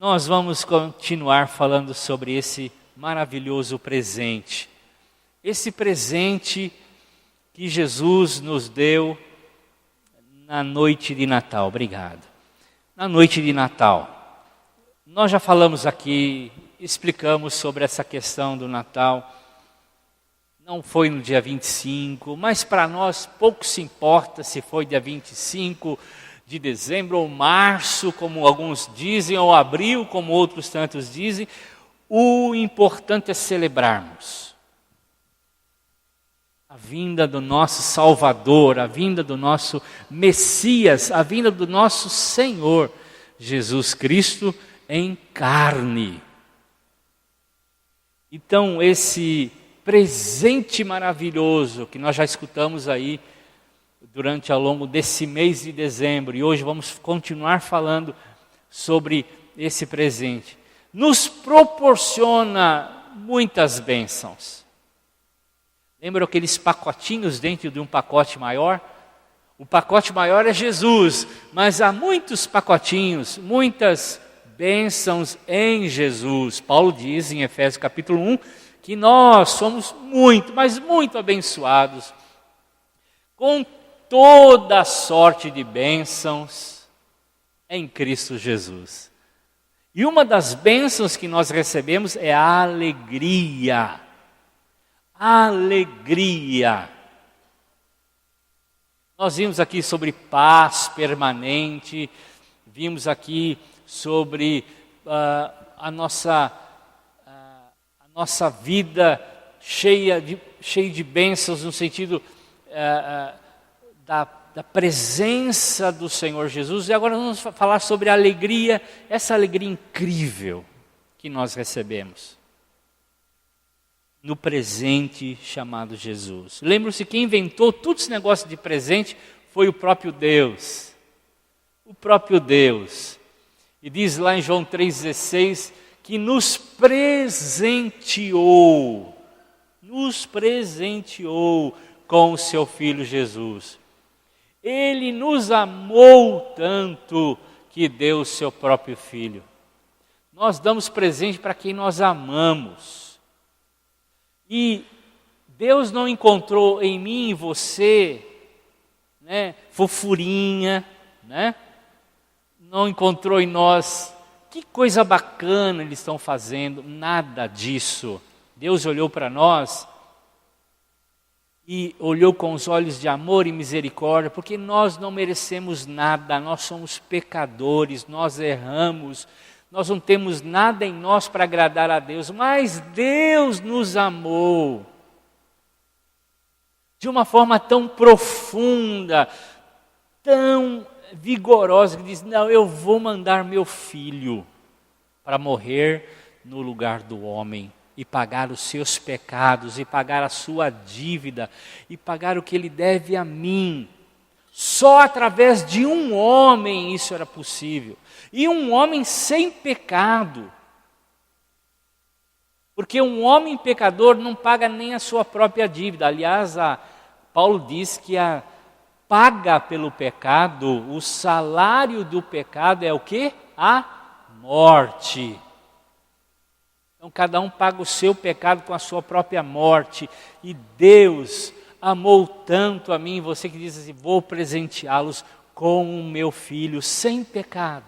Nós vamos continuar falando sobre esse maravilhoso presente. Esse presente que Jesus nos deu na noite de Natal. Obrigado. Na noite de Natal. Nós já falamos aqui, explicamos sobre essa questão do Natal. Não foi no dia 25, mas para nós pouco se importa se foi dia 25 de dezembro ou março, como alguns dizem, ou abril, como outros tantos dizem. O importante é celebrarmos a vinda do nosso Salvador, a vinda do nosso Messias, a vinda do nosso Senhor, Jesus Cristo em carne. Então, esse presente maravilhoso que nós já escutamos aí durante ao longo desse mês de dezembro, e hoje vamos continuar falando sobre esse presente, nos proporciona muitas bênçãos. Lembram aqueles pacotinhos dentro de um pacote maior? O pacote maior é Jesus, mas há muitos pacotinhos, muitas bênçãos em Jesus. Paulo diz em Efésios capítulo 1 que nós somos muito, mas muito abençoados com toda a sorte de bênçãos em Cristo Jesus. E uma das bênçãos que nós recebemos é a alegria. Alegria. Nós vimos aqui sobre paz permanente, vimos aqui sobre a nossa vida cheia de bênçãos, no sentido da presença do Senhor Jesus. E agora vamos falar sobre a alegria, essa alegria incrível que nós recebemos no presente chamado Jesus. Lembra-se, quem inventou todo esse negócio de presente foi o próprio Deus. O próprio Deus. E diz lá em João 3,16 que nos presenteou com o seu Filho Jesus. Ele nos amou tanto que deu o seu próprio Filho. Nós damos presente para quem nós amamos. E Deus não encontrou em mim e em você, fofurinha, não encontrou em nós, que coisa bacana eles estão fazendo, nada disso. Deus olhou para nós e olhou com os olhos de amor e misericórdia, porque nós não merecemos nada, nós somos pecadores, nós erramos, nós não temos nada em nós para agradar a Deus, mas Deus nos amou de uma forma tão profunda, tão vigorosa, que diz: não, eu vou mandar meu filho para morrer no lugar do homem e pagar os seus pecados, e pagar a sua dívida, e pagar o que ele deve a mim. Só através de um homem isso era possível. E um homem sem pecado. Porque um homem pecador não paga nem a sua própria dívida. Aliás, Paulo diz que a paga pelo pecado, o salário do pecado é o quê? A morte. Então cada um paga o seu pecado com a sua própria morte. E Deus amou tanto a mim, você que diz assim: vou presenteá-los com o meu filho sem pecado.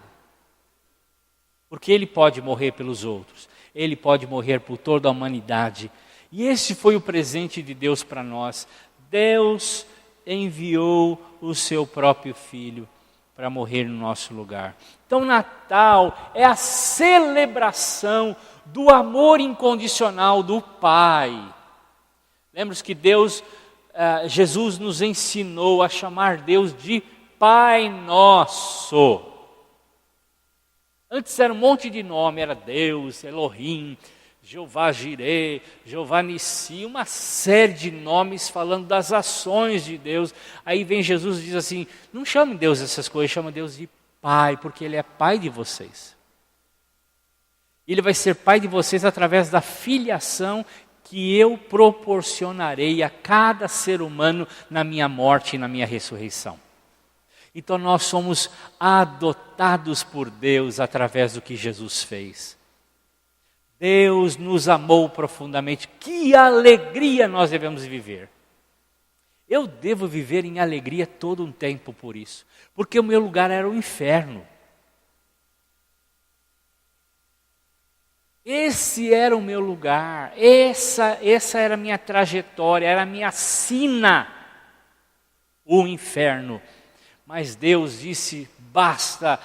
Porque ele pode morrer pelos outros, ele pode morrer por toda a humanidade. E esse foi o presente de Deus para nós. Deus enviou o seu próprio filho para morrer no nosso lugar. Então Natal é a celebração do amor incondicional do Pai. Lembra-se que Jesus nos ensinou a chamar Deus de Pai Nosso. Antes era um monte de nome, era Deus, Elohim, Jeová Jireh, Jeová Nissi, uma série de nomes falando das ações de Deus. Aí vem Jesus e diz assim: não chame Deus dessas coisas, chama Deus de Pai, porque Ele é Pai de vocês. Ele vai ser Pai de vocês através da filiação que eu proporcionarei a cada ser humano na minha morte e na minha ressurreição. Então nós somos adotados por Deus através do que Jesus fez. Deus nos amou profundamente. Que alegria nós devemos viver. Eu devo viver em alegria todo um tempo por isso. Porque o meu lugar era o inferno. Esse era o meu lugar. Essa era a minha trajetória, era a minha sina. O inferno. Mas Deus disse, basta,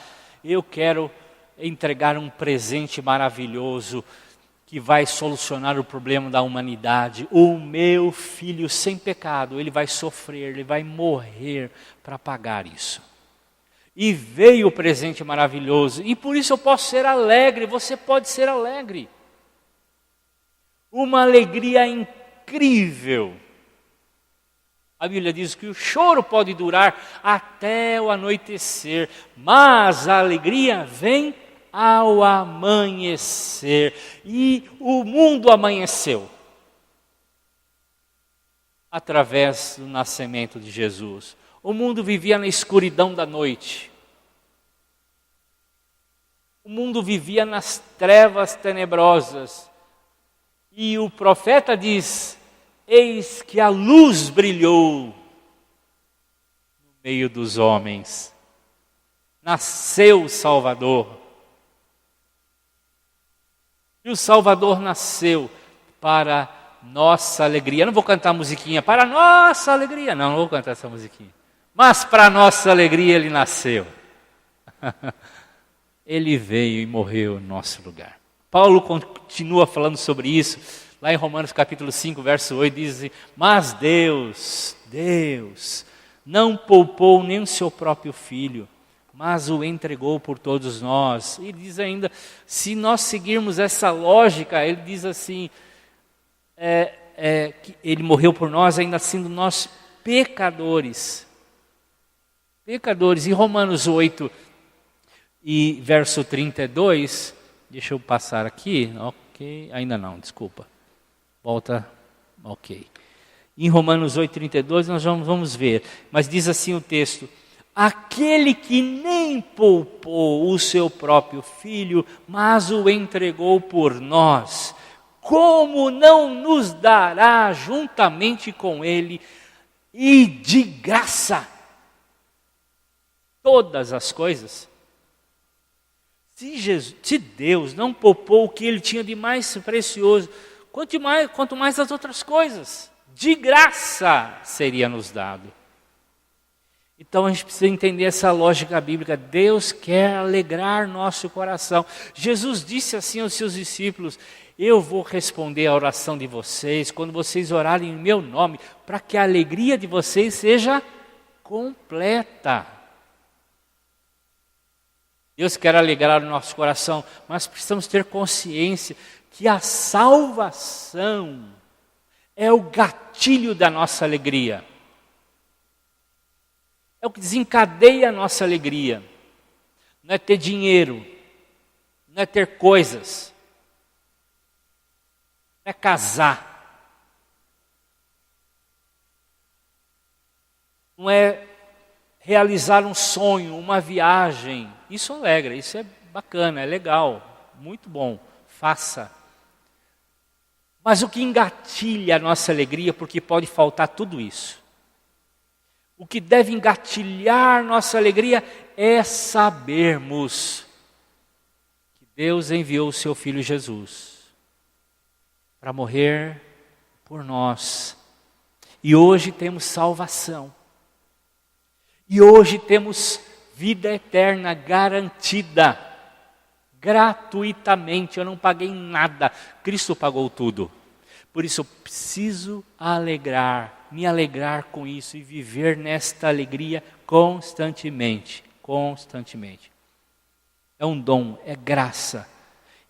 eu quero entregar um presente maravilhoso que vai solucionar o problema da humanidade. O meu filho sem pecado, ele vai sofrer, ele vai morrer para pagar isso. E veio o presente maravilhoso, e por isso eu posso ser alegre, você pode ser alegre. Uma alegria incrível. A Bíblia diz que o choro pode durar até o anoitecer, mas a alegria vem ao amanhecer. E o mundo amanheceu através do nascimento de Jesus. O mundo vivia na escuridão da noite. O mundo vivia nas trevas tenebrosas. E o profeta diz, eis que a luz brilhou no meio dos homens. Nasceu o Salvador. E o Salvador nasceu para nossa alegria. Eu não vou cantar a musiquinha, para nossa alegria. Não vou cantar essa musiquinha. Mas para nossa alegria ele nasceu. Ele veio e morreu em nosso lugar. Paulo continua falando sobre isso. Lá em Romanos capítulo 5, verso 8, diz, mas Deus não poupou nem o seu próprio filho, mas o entregou por todos nós. Ele diz ainda, se nós seguirmos essa lógica, ele diz assim, que ele morreu por nós, ainda sendo nós pecadores. Pecadores. Em Romanos 8 e verso 32, deixa eu passar aqui, ok, ainda não, desculpa. Volta, ok. Em Romanos 8, 32 nós vamos ver, mas diz assim o texto, aquele que nem poupou o seu próprio filho, mas o entregou por nós, como não nos dará juntamente com ele e de graça todas as coisas? Se Deus não poupou o que ele tinha de mais precioso, quanto mais as outras coisas, de graça seria nos dado. Então a gente precisa entender essa lógica bíblica. Deus quer alegrar nosso coração. Jesus disse assim aos seus discípulos, eu vou responder a oração de vocês quando vocês orarem em meu nome, para que a alegria de vocês seja completa. Deus quer alegrar o nosso coração, mas precisamos ter consciência que a salvação é o gatilho da nossa alegria. É o que desencadeia a nossa alegria. Não é ter dinheiro, não é ter coisas, não é casar, não é realizar um sonho, uma viagem. Isso alegra, isso é bacana, é legal, muito bom, faça. Mas o que engatilha a nossa alegria, porque pode faltar tudo isso. O que deve engatilhar nossa alegria é sabermos que Deus enviou o seu Filho Jesus para morrer por nós. E hoje temos salvação. E hoje temos vida eterna garantida, gratuitamente. Eu não paguei nada, Cristo pagou tudo. Por isso eu preciso me alegrar com isso e viver nesta alegria constantemente. É um dom, é graça.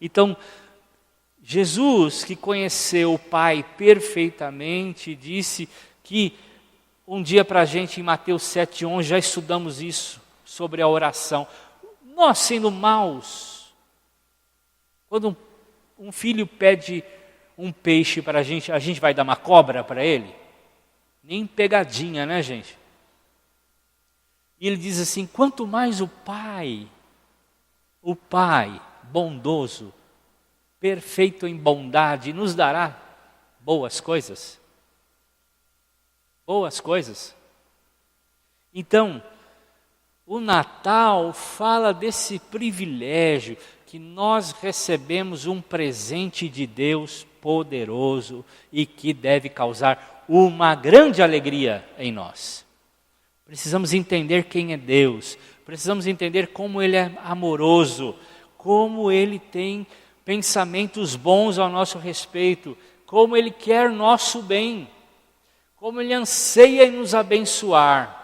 Então, Jesus, que conheceu o Pai perfeitamente, disse que um dia para a gente em Mateus 7,11 já estudamos isso, sobre a oração. Nós sendo maus, quando um filho pede um peixe para a gente vai dar uma cobra para ele? Nem pegadinha, né, gente? E ele diz assim: quanto mais o Pai bondoso, perfeito em bondade, nos dará boas coisas. Boas coisas. Então, o Natal fala desse privilégio que nós recebemos um presente de Deus poderoso e que deve causar uma grande alegria em nós. Precisamos entender quem é Deus, precisamos entender como Ele é amoroso, como Ele tem pensamentos bons ao nosso respeito, como Ele quer nosso bem, como Ele anseia em nos abençoar.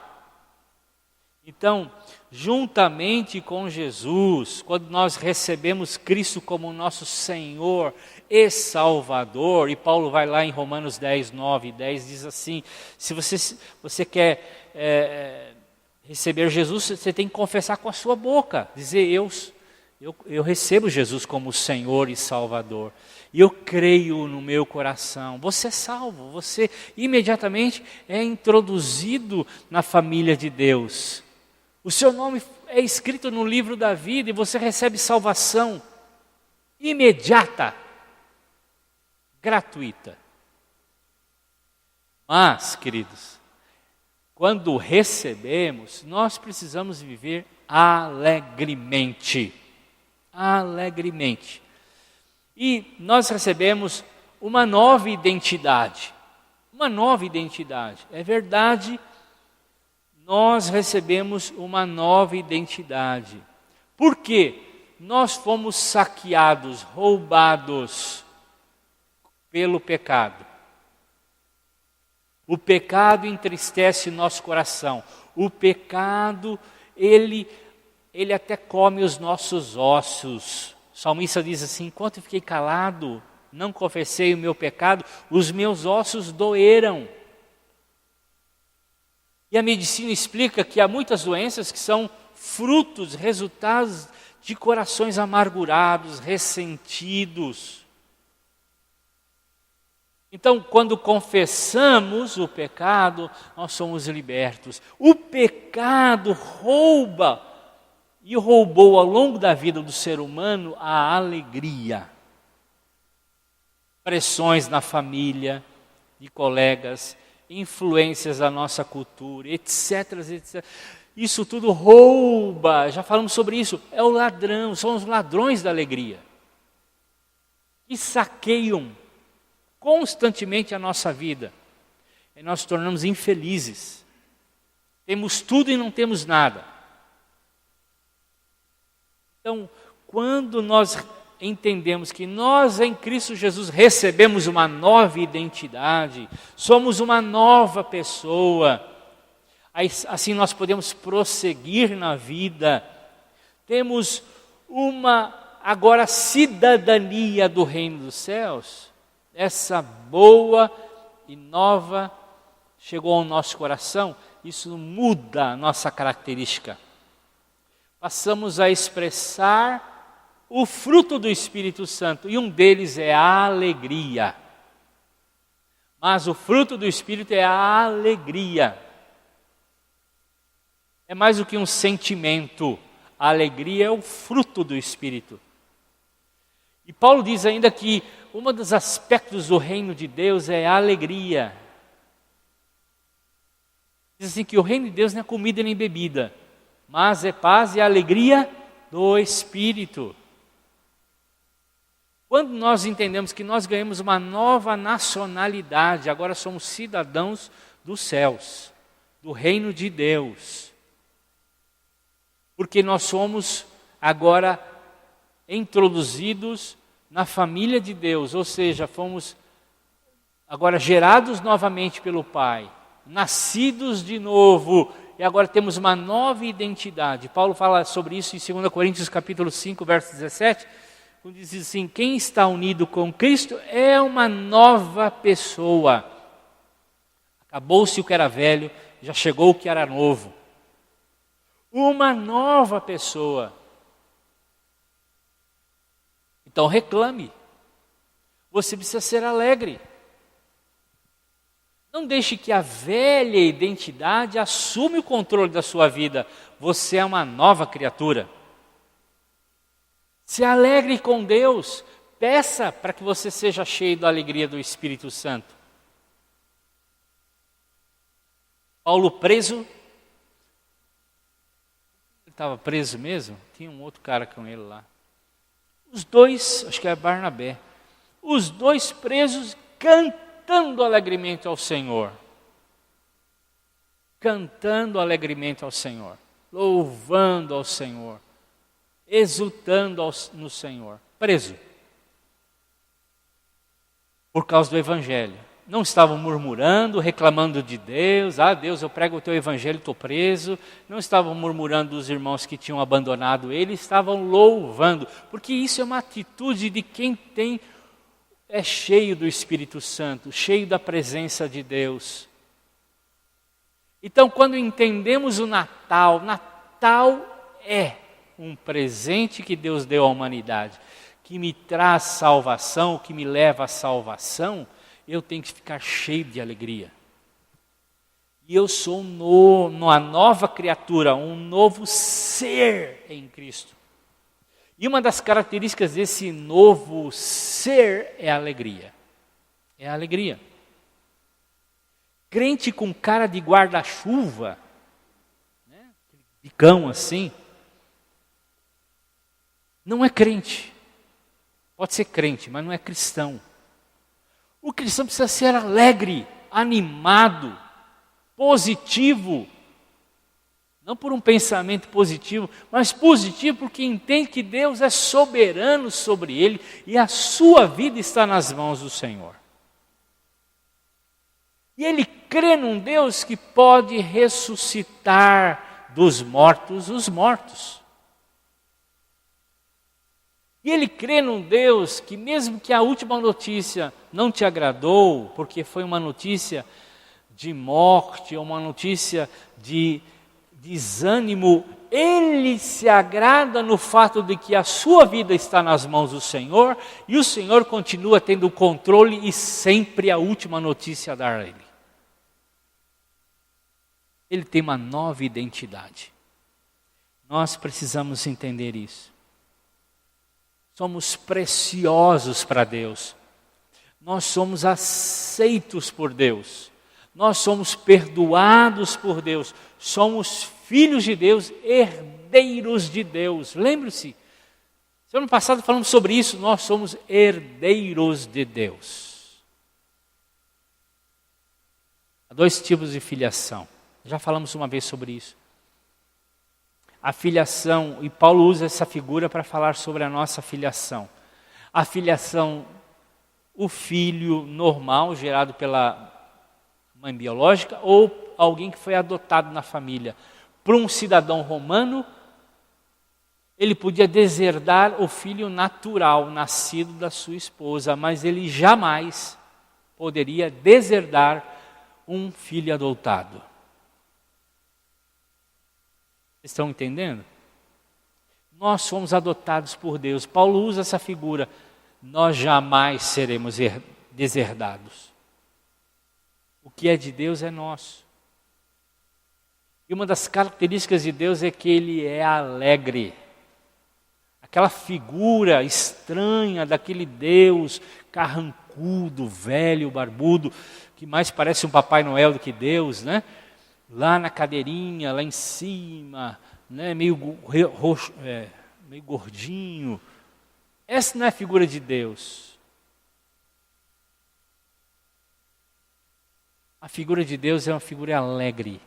Então, juntamente com Jesus, quando nós recebemos Cristo como nosso Senhor e Salvador, e Paulo vai lá em Romanos 10, 9 e 10, diz assim, se você quer receber Jesus, você tem que confessar com a sua boca, dizer eu recebo Jesus como Senhor e Salvador, e eu creio no meu coração, você é salvo, você imediatamente é introduzido na família de Deus. O seu nome é escrito no livro da vida e você recebe salvação imediata, gratuita. Mas, queridos, quando recebemos, nós precisamos viver alegremente. Alegremente. E nós recebemos uma nova identidade. Uma nova identidade. É verdade, nós recebemos uma nova identidade. Por quê? Nós fomos saqueados, roubados pelo pecado. O pecado entristece nosso coração. O pecado, ele até come os nossos ossos. O salmista diz assim: enquanto eu fiquei calado, não confessei o meu pecado, os meus ossos doeram. E a medicina explica que há muitas doenças que são frutos, resultados de corações amargurados, ressentidos. Então, quando confessamos o pecado, nós somos libertos. O pecado rouba e roubou ao longo da vida do ser humano a alegria. Pressões na família, de colegas, influências da nossa cultura, etc, etc. Isso tudo rouba, já falamos sobre isso, é o ladrão, são os ladrões da alegria. Que saqueiam constantemente a nossa vida. E nós nos tornamos infelizes. Temos tudo e não temos nada. Então, quando nós entendemos que nós em Cristo Jesus recebemos uma nova identidade, somos uma nova pessoa, assim nós podemos prosseguir na vida, temos uma agora cidadania do reino dos céus, essa boa e nova chegou ao nosso coração, isso muda a nossa característica. Passamos a expressar o fruto do Espírito Santo, e um deles é a alegria. Mas o fruto do Espírito é a alegria. É mais do que um sentimento. A alegria é o fruto do Espírito. E Paulo diz ainda que um dos aspectos do reino de Deus é a alegria. Diz assim que o reino de Deus não é comida nem bebida, mas é paz e alegria do Espírito. Quando nós entendemos que nós ganhamos uma nova nacionalidade, agora somos cidadãos dos céus, do reino de Deus. Porque nós somos agora introduzidos na família de Deus, ou seja, fomos agora gerados novamente pelo Pai, nascidos de novo, e agora temos uma nova identidade. Paulo fala sobre isso em 2 Coríntios capítulo 5, verso 17, quando diz assim: quem está unido com Cristo é uma nova pessoa. Acabou-se o que era velho, já chegou o que era novo. Uma nova pessoa. Então reclame. Você precisa ser alegre. Não deixe que a velha identidade assume o controle da sua vida. Você é uma nova criatura. Se alegre com Deus. Peça para que você seja cheio da alegria do Espírito Santo. Paulo preso. Ele estava preso mesmo? Tinha um outro cara com ele lá. Os dois, acho que é Barnabé. Os dois presos cantando alegremente ao Senhor. Cantando alegremente ao Senhor. Louvando ao Senhor. Exultando no Senhor. Preso. Por causa do Evangelho. Não estavam murmurando, reclamando de Deus. Ah, Deus, eu prego o teu Evangelho, estou preso. Não estavam murmurando dos irmãos que tinham abandonado ele. Estavam louvando. Porque isso é uma atitude de quem é cheio do Espírito Santo, cheio da presença de Deus. Então, quando entendemos o Natal, Natal é um presente que Deus deu à humanidade, que me traz salvação, que me leva à salvação, eu tenho que ficar cheio de alegria. E eu sou uma nova criatura, um novo ser em Cristo. E uma das características desse novo ser é a alegria. É a alegria. Crente com cara de guarda-chuva, né? Bicão assim, não é crente. Pode ser crente, mas não é cristão. O cristão precisa ser alegre, animado, positivo. Não por um pensamento positivo, mas positivo porque entende que Deus é soberano sobre ele e a sua vida está nas mãos do Senhor. E ele crê num Deus que pode ressuscitar dos mortos os mortos. E ele crê num Deus que mesmo que a última notícia não te agradou, porque foi uma notícia de morte, ou uma notícia de desânimo, ele se agrada no fato de que a sua vida está nas mãos do Senhor e o Senhor continua tendo o controle e sempre a última notícia a dar a ele. Ele tem uma nova identidade. Nós precisamos entender isso. Somos preciosos para Deus. Nós somos aceitos por Deus. Nós somos perdoados por Deus. Somos filhos de Deus, herdeiros de Deus. Lembre-se, semana passada falamos sobre isso. Nós somos herdeiros de Deus. Há dois tipos de filiação. Já falamos uma vez sobre isso. A filiação, e Paulo usa essa figura para falar sobre a nossa filiação. A filiação, o filho normal, gerado pela mãe biológica, ou alguém que foi adotado na família. Para um cidadão romano, ele podia deserdar o filho natural, nascido da sua esposa, mas ele jamais poderia deserdar um filho adotado. Estão entendendo? Nós somos adotados por Deus. Paulo usa essa figura. Nós jamais seremos deserdados. O que é de Deus é nosso. E uma das características de Deus é que Ele é alegre. Aquela figura estranha daquele Deus carrancudo, velho, barbudo, que mais parece um Papai Noel do que Deus, né? Lá na cadeirinha, lá em cima, né? meio gordinho. Essa não é a figura de Deus. A figura de Deus é uma figura alegre.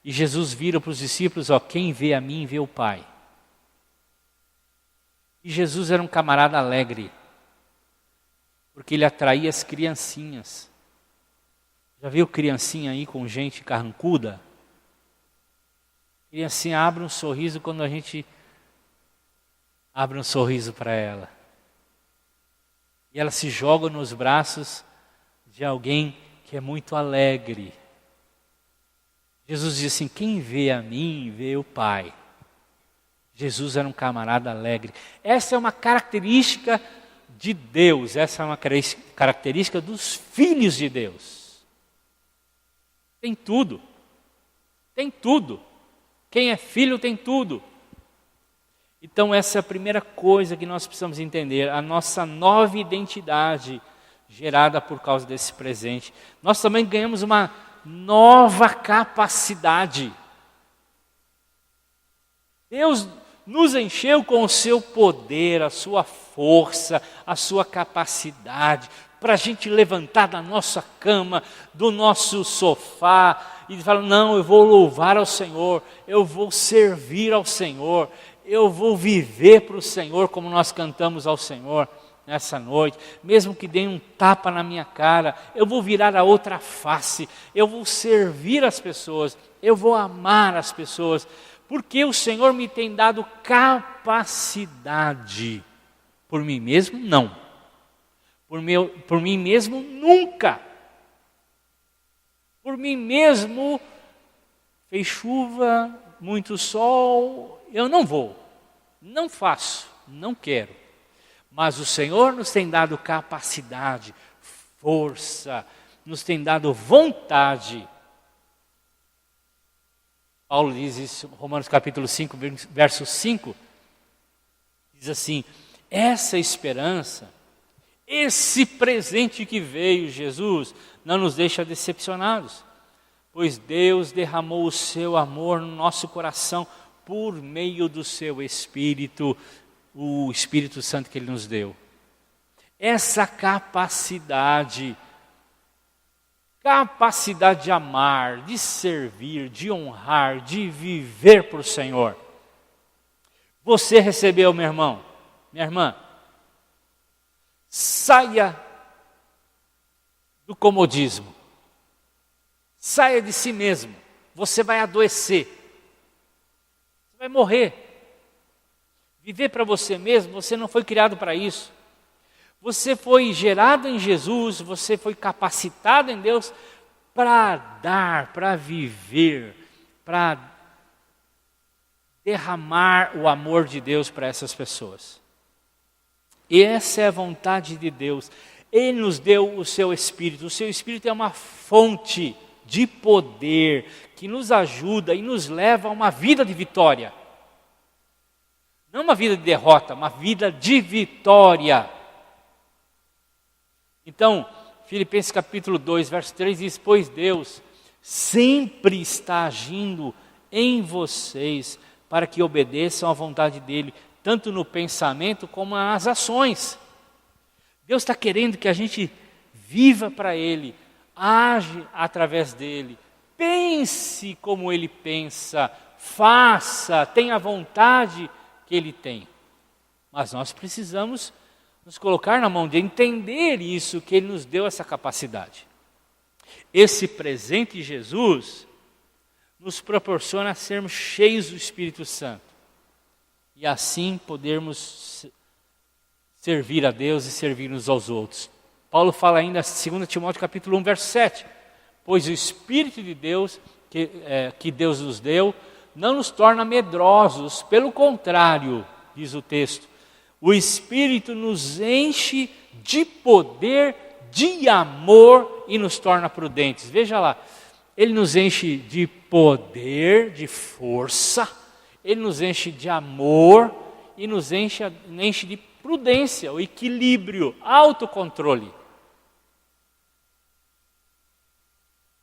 E Jesus vira para os discípulos, quem vê a mim, vê o Pai. E Jesus era um camarada alegre, porque ele atraía as criancinhas. Já viu criancinha aí com gente carrancuda? Criancinha abre um sorriso quando a gente abre um sorriso para ela. E ela se joga nos braços de alguém que é muito alegre. Jesus diz assim, quem vê a mim, vê o Pai. Jesus era um camarada alegre. Essa é uma característica de Deus, essa é uma característica dos filhos de Deus. Tem tudo. Tem tudo. Quem é filho tem tudo. Então essa é a primeira coisa que nós precisamos entender, a nossa nova identidade gerada por causa desse presente. Nós também ganhamos uma nova capacidade. Deus nos encheu com o seu poder, a sua força, a sua capacidade, para a gente levantar da nossa cama, do nosso sofá, e falar, não, eu vou louvar ao Senhor, eu vou servir ao Senhor, eu vou viver para o Senhor, como nós cantamos ao Senhor nessa noite, mesmo que dê um tapa na minha cara, eu vou virar a outra face, eu vou servir as pessoas, eu vou amar as pessoas, porque o Senhor me tem dado capacidade. Por mim mesmo, não. Por mim mesmo, nunca. Por mim mesmo, fez chuva, muito sol, eu não vou, não faço, não quero. Mas o Senhor nos tem dado capacidade, força, nos tem dado vontade. Paulo diz isso, Romanos capítulo 5, verso 5, diz assim, essa esperança, esse presente que veio, Jesus, não nos deixa decepcionados, pois Deus derramou o seu amor no nosso coração por meio do seu Espírito, o Espírito Santo que Ele nos deu. Essa capacidade de amar, de servir, de honrar, de viver para o Senhor. Você recebeu, meu irmão, minha irmã, saia do comodismo, saia de si mesmo, você vai adoecer, você vai morrer. Viver para você mesmo, você não foi criado para isso. Você foi gerado em Jesus, você foi capacitado em Deus para dar, para viver, para derramar o amor de Deus para essas pessoas. E essa é a vontade de Deus. Ele nos deu o seu Espírito. O seu Espírito é uma fonte de poder que nos ajuda e nos leva a uma vida de vitória. Não uma vida de derrota, uma vida de vitória. Então, Filipenses capítulo 2, verso 3 diz, pois Deus sempre está agindo em vocês para que obedeçam à vontade dEle, tanto no pensamento como nas ações. Deus está querendo que a gente viva para Ele, age através dEle, pense como Ele pensa, faça, tenha a vontade que Ele tem. Mas nós precisamos nos colocar na mão de entender isso, que Ele nos deu essa capacidade. Esse presente Jesus nos proporciona sermos cheios do Espírito Santo. E assim podermos servir a Deus e servir uns aos outros. Paulo fala ainda, 2 Timóteo capítulo 1, verso 7. Pois o Espírito de Deus, que Deus nos deu, não nos torna medrosos, pelo contrário, diz o texto, o Espírito nos enche de poder, de amor e nos torna prudentes. Veja lá, Ele nos enche de poder, de força, Ele nos enche de amor e nos enche de prudência, o equilíbrio, autocontrole.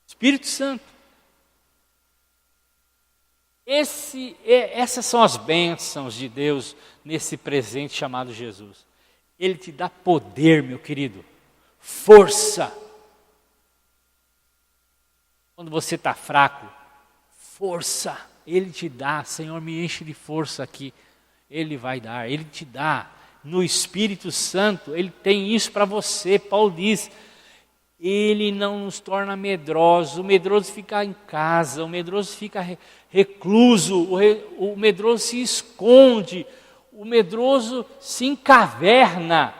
Espírito Santo. Essas são as bênçãos de Deus nesse presente chamado Jesus. Ele te dá poder, meu querido, força. Quando você está fraco, força, Ele te dá. Senhor, me enche de força aqui. Ele vai dar, Ele te dá. No Espírito Santo, Ele tem isso para você. Paulo diz, Ele não nos torna medrosos. O medroso fica em casa, o medroso fica recluso, o medroso se esconde, o medroso se encaverna.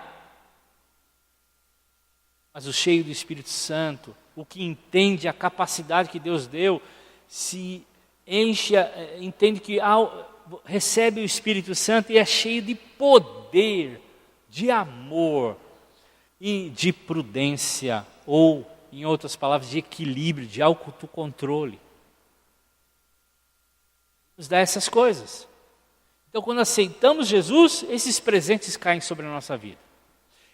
Mas o cheio do Espírito Santo, o que entende a capacidade que Deus deu, se enche, entende que recebe o Espírito Santo e é cheio de poder, de amor e de prudência ou em outras palavras, de equilíbrio, de autocontrole. Nos dá essas coisas. Então, quando aceitamos Jesus, esses presentes caem sobre a nossa vida.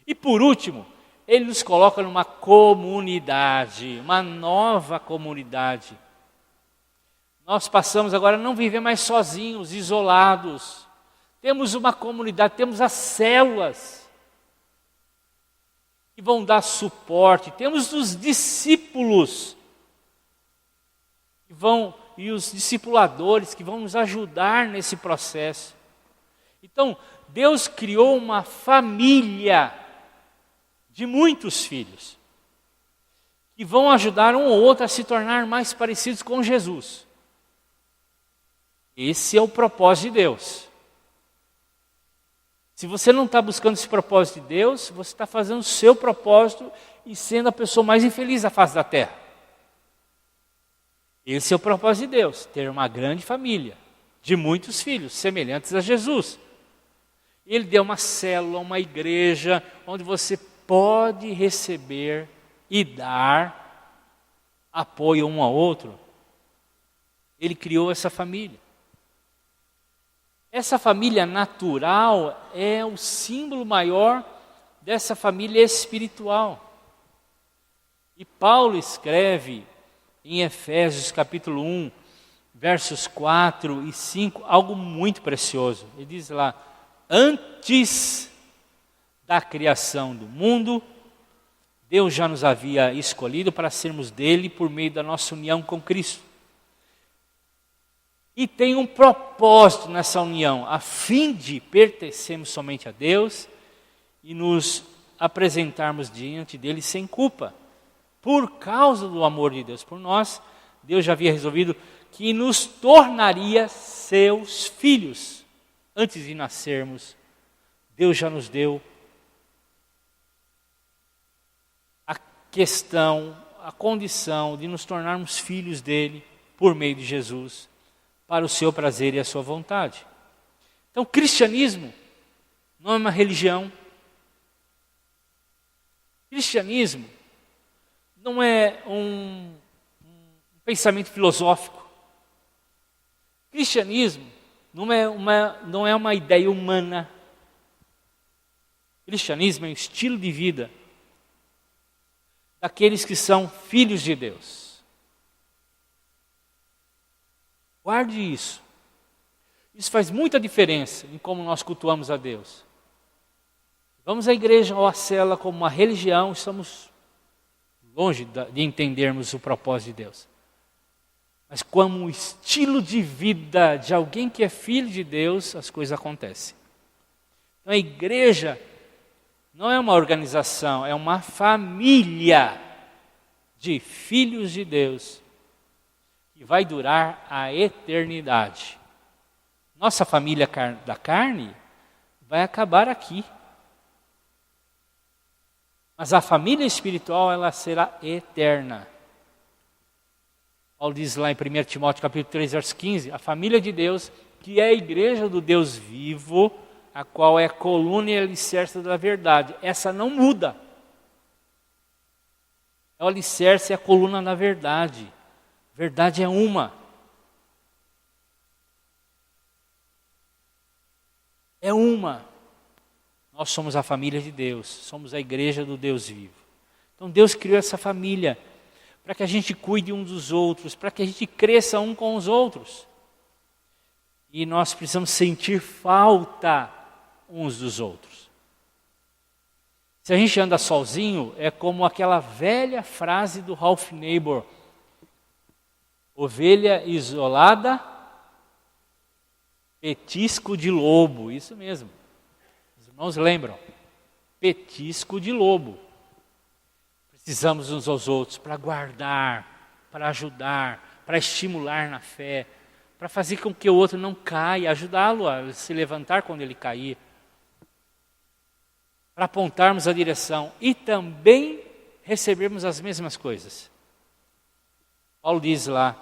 E por último, Ele nos coloca numa comunidade, uma nova comunidade. Nós passamos agora a não viver mais sozinhos, isolados. Temos uma comunidade, temos as células que vão dar suporte. Temos os discípulos que vão, e os discipuladores que vão nos ajudar nesse processo. Então, Deus criou uma família de muitos filhos que vão ajudar um ou outro a se tornar mais parecidos com Jesus. Esse é o propósito de Deus. Se você não está buscando esse propósito de Deus, você está fazendo o seu propósito e sendo a pessoa mais infeliz da face da terra. Esse é o propósito de Deus, ter uma grande família de muitos filhos, semelhantes a Jesus. Ele deu uma célula, uma igreja, onde você pode receber e dar apoio um ao outro. Ele criou essa família. Essa família natural é o símbolo maior dessa família espiritual. E Paulo escreve em Efésios capítulo 1, versos 4 e 5, algo muito precioso. Ele diz lá: antes da criação do mundo, Deus já nos havia escolhido para sermos dele por meio da nossa união com Cristo. E tem um propósito nessa união, a fim de pertencermos somente a Deus e nos apresentarmos diante dele sem culpa. Por causa do amor de Deus por nós, Deus já havia resolvido que nos tornaria seus filhos. Antes de nascermos, Deus já nos deu a questão, a condição de nos tornarmos filhos dele por meio de Jesus, para o seu prazer e a sua vontade. Então, o cristianismo não é uma religião. Cristianismo não é um pensamento filosófico. Cristianismo não é uma ideia humana. Cristianismo é um estilo de vida daqueles que são filhos de Deus. Guarde isso. Isso faz muita diferença em como nós cultuamos a Deus. Vamos à igreja ou à célula como uma religião, estamos longe de entendermos o propósito de Deus. Mas como um estilo de vida de alguém que é filho de Deus, as coisas acontecem. Então a igreja não é uma organização, é uma família de filhos de Deus que vai durar a eternidade. Nossa família da carne vai acabar aqui. Mas a família espiritual, ela será eterna. Paulo diz lá em 1 Timóteo capítulo 3, verso 15, a família de Deus, que é a igreja do Deus vivo, a qual é a coluna e alicerce da verdade. Essa não muda. É o alicerce e a coluna da verdade. Verdade é uma. É uma. Nós somos a família de Deus, somos a igreja do Deus vivo. Então Deus criou essa família para que a gente cuide um dos outros, para que a gente cresça um com os outros. E nós precisamos sentir falta uns dos outros. Se a gente anda sozinho, é como aquela velha frase do Ralph Neighbor: ovelha isolada, petisco de lobo. Isso mesmo. Os irmãos lembram? Petisco de lobo. Precisamos uns aos outros para guardar, para ajudar, para estimular na fé, para fazer com que o outro não caia, ajudá-lo a se levantar quando ele cair, para apontarmos a direção e também recebermos as mesmas coisas. Paulo diz lá,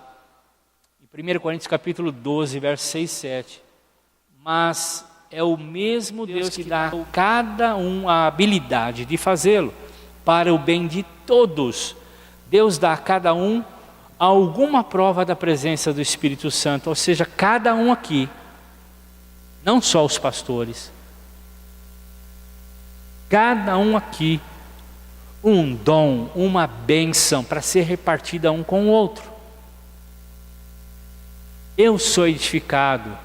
em 1 Coríntios capítulo 12, versos 6 e 7, mas é o mesmo Deus que dá a cada um a habilidade de fazê-lo, para o bem de todos, Deus dá a cada um alguma prova da presença do Espírito Santo, ou seja, cada um aqui, não só os pastores, cada um aqui, um dom, uma bênção para ser repartida um com o outro. Eu sou edificado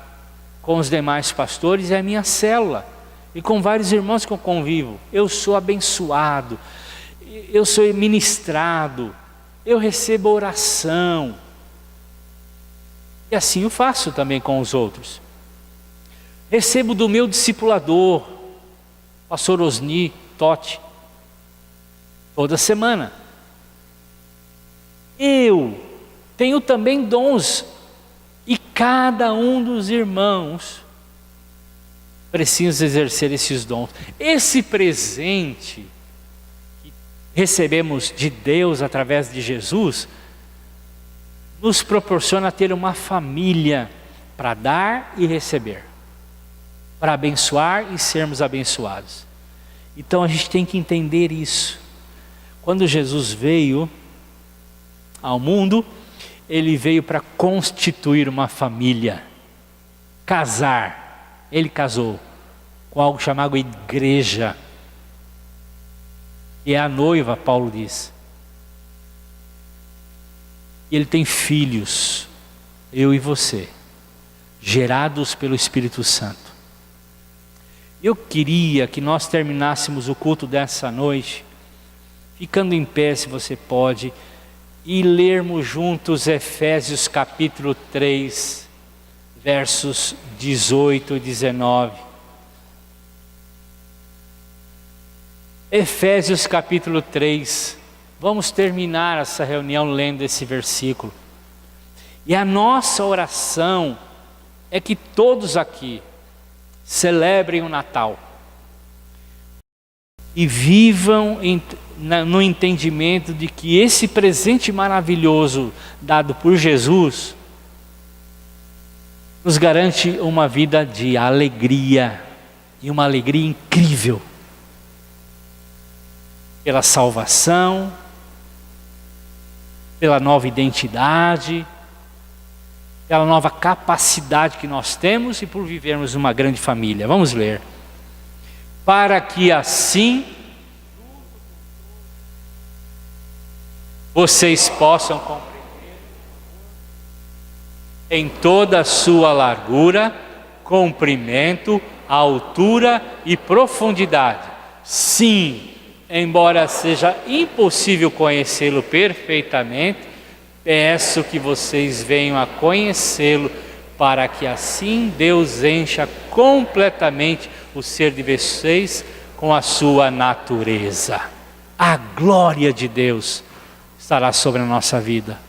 com os demais pastores e a minha célula, e com vários irmãos que eu convivo. Eu sou abençoado, eu sou ministrado, eu recebo oração. E assim eu faço também com os outros. Recebo do meu discipulador, pastor Osni Totti, toda semana. Eu tenho também dons, e cada um dos irmãos precisa exercer esses dons. Esse presente que recebemos de Deus através de Jesus nos proporciona ter uma família para dar e receber, para abençoar e sermos abençoados. Então a gente tem que entender isso. Quando Jesus veio ao mundo, Ele veio para constituir uma família, casar. Ele casou com algo chamado igreja, e é a noiva, Paulo diz. E Ele tem filhos, eu e você, gerados pelo Espírito Santo. Eu queria que nós terminássemos o culto dessa noite ficando em pé, se você pode, e lermos juntos Efésios capítulo 3, versos 18 e 19. Efésios capítulo 3, vamos terminar essa reunião lendo esse versículo. E a nossa oração é que todos aqui celebrem o Natal e vivam no entendimento de que esse presente maravilhoso dado por Jesus nos garante uma vida de alegria, e uma alegria incrível, pela salvação, pela nova identidade, pela nova capacidade que nós temos e por vivermos uma grande família. Vamos ler. Para que assim vocês possam compreender em toda a sua largura, comprimento, altura e profundidade. Sim, embora seja impossível conhecê-lo perfeitamente, peço que vocês venham a conhecê-lo, para que assim Deus encha completamente o ser de vocês com a sua natureza. A glória de Deus estará sobre a nossa vida.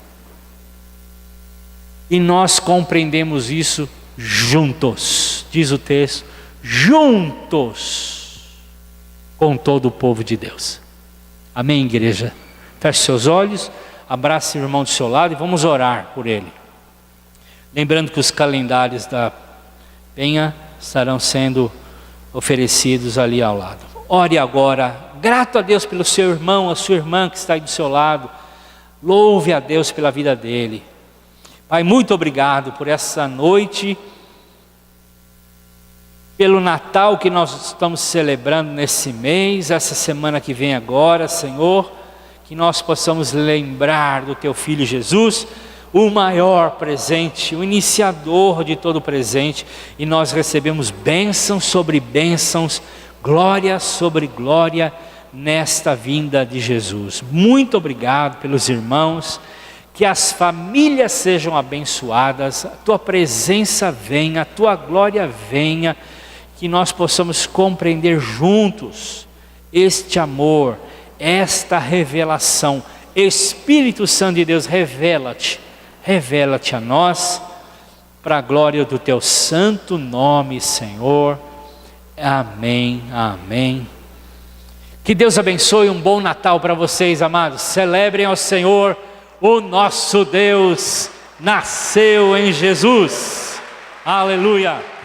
E nós compreendemos isso juntos, diz o texto, juntos com todo o povo de Deus. Amém, igreja? Feche seus olhos, abrace o irmão do seu lado e vamos orar por ele. Lembrando que os calendários da Penha estarão sendo oferecidos ali ao lado. Ore agora, grato a Deus pelo seu irmão, a sua irmã que está aí do seu lado. Louve a Deus pela vida dele. Pai, muito obrigado por essa noite, pelo Natal que nós estamos celebrando nesse mês, essa semana que vem agora, Senhor, que nós possamos lembrar do Teu Filho Jesus, o maior presente, o iniciador de todo presente, e nós recebemos bênçãos sobre bênçãos, glória sobre glória, nesta vinda de Jesus. Muito obrigado pelos irmãos, que as famílias sejam abençoadas, a Tua presença venha, a Tua glória venha, que nós possamos compreender juntos este amor, esta revelação. Espírito Santo de Deus, revela-te a nós, para a glória do Teu santo nome, Senhor. Amém, amém. Que Deus abençoe, um bom Natal para vocês, amados. Celebrem ao Senhor, o nosso Deus nasceu em Jesus. Aleluia.